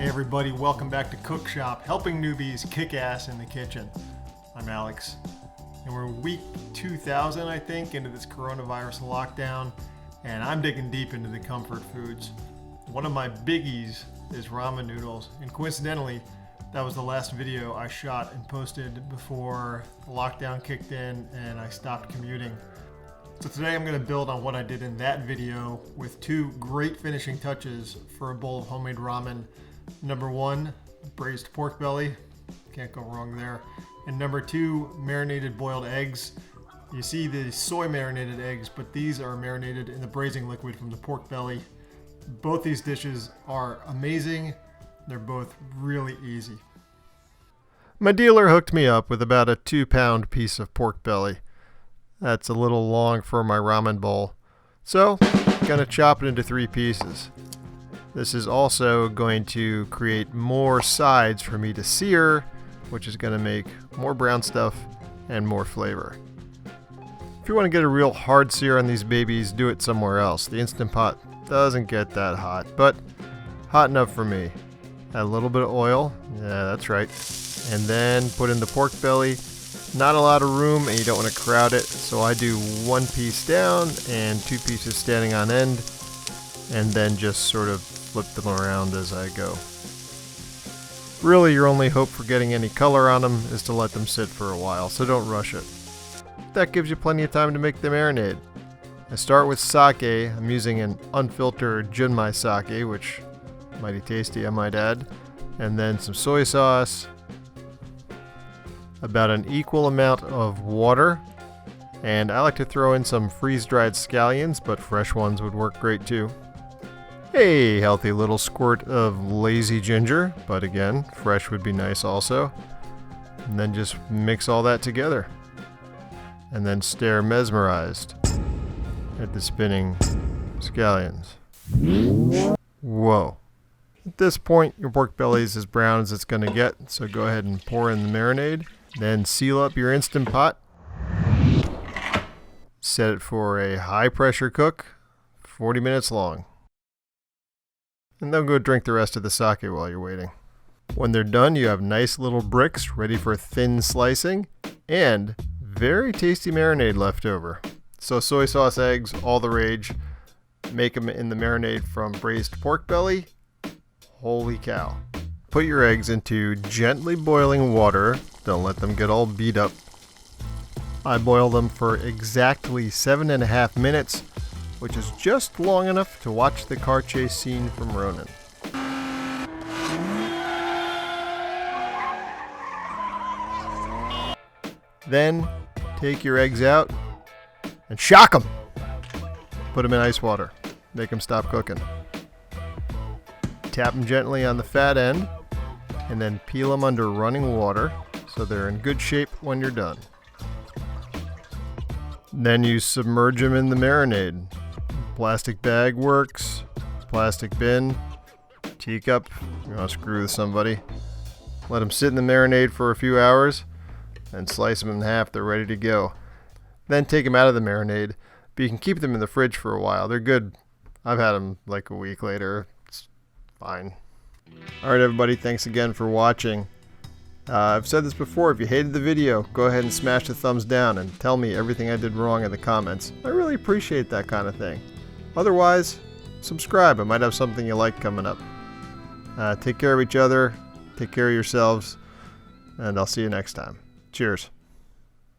Hey everybody, welcome back to Cook Shop, helping newbies kick ass in the kitchen. I'm Alex, and we're week 2000, I think, into this coronavirus lockdown, and I'm digging deep into the comfort foods. One of my biggies is ramen noodles, and coincidentally, that was the last video I shot and posted before the lockdown kicked in and I stopped commuting. So today I'm going to build on what I did in that video with two great finishing touches for a bowl of homemade ramen. Number one, braised pork belly, can't go wrong there. And number two, marinated boiled eggs. You see the soy marinated eggs, but these are marinated in the braising liquid from the pork belly. Both these dishes are amazing. They're both really easy. My dealer hooked me up with about a 2-pound piece of pork belly. That's a little long for my ramen bowl. So, I'm gonna chop it into 3 pieces. This is also going to create more sides for me to sear, which is going to make more brown stuff and more flavor. If you want to get a real hard sear on these babies, do it somewhere else. The Instant Pot doesn't get that hot, but hot enough for me. Add a little bit of oil, yeah, that's right, and then put in the pork belly. Not a lot of room, and you don't want to crowd it, so I do 1 piece down and 2 pieces standing on end, and then just sort of flip them around as I go. Really, your only hope for getting any color on them is to let them sit for a while, so don't rush it. That gives you plenty of time to make the marinade. I start with sake. I'm using an unfiltered Junmai sake, which is mighty tasty, I might add, and then some soy sauce, about an equal amount of water, and I like to throw in some freeze-dried scallions, but fresh ones would work great too. A healthy little squirt of lazy ginger, but again, fresh would be nice also. And then just mix all that together. And then stare mesmerized at the spinning scallions. Whoa. At this point, your pork belly is as brown as it's going to get, so go ahead and pour in the marinade. Then seal up your Instant Pot. Set it for a high pressure cook, 40 minutes long. And then go drink the rest of the sake while you're waiting. When they're done, you have nice little bricks ready for thin slicing and very tasty marinade left over. So soy sauce eggs, all the rage. Make them in the marinade from braised pork belly. Holy cow. Put your eggs into gently boiling water. Don't let them get all beat up. I boil them for exactly 7.5 minutes. Which is just long enough to watch the car chase scene from Ramen. Then, take your eggs out and shock them. Put them in ice water. Make them stop cooking. Tap them gently on the fat end, and then peel them under running water so they're in good shape when you're done. Then you submerge them in the marinade. Plastic bag works, plastic bin, teacup, you want to screw with somebody. Let them sit in the marinade for a few hours, and slice them in half, they're ready to go. Then take them out of the marinade, but you can keep them in the fridge for a while. They're good. I've had them like a week later. It's fine. Alright everybody, thanks again for watching. I've said this before, if you hated the video, go ahead and smash the thumbs down and tell me everything I did wrong in the comments. I really appreciate that kind of thing. Otherwise, subscribe. I might have something you like coming up. Take care of each other, take care of yourselves, and I'll see you next time. Cheers.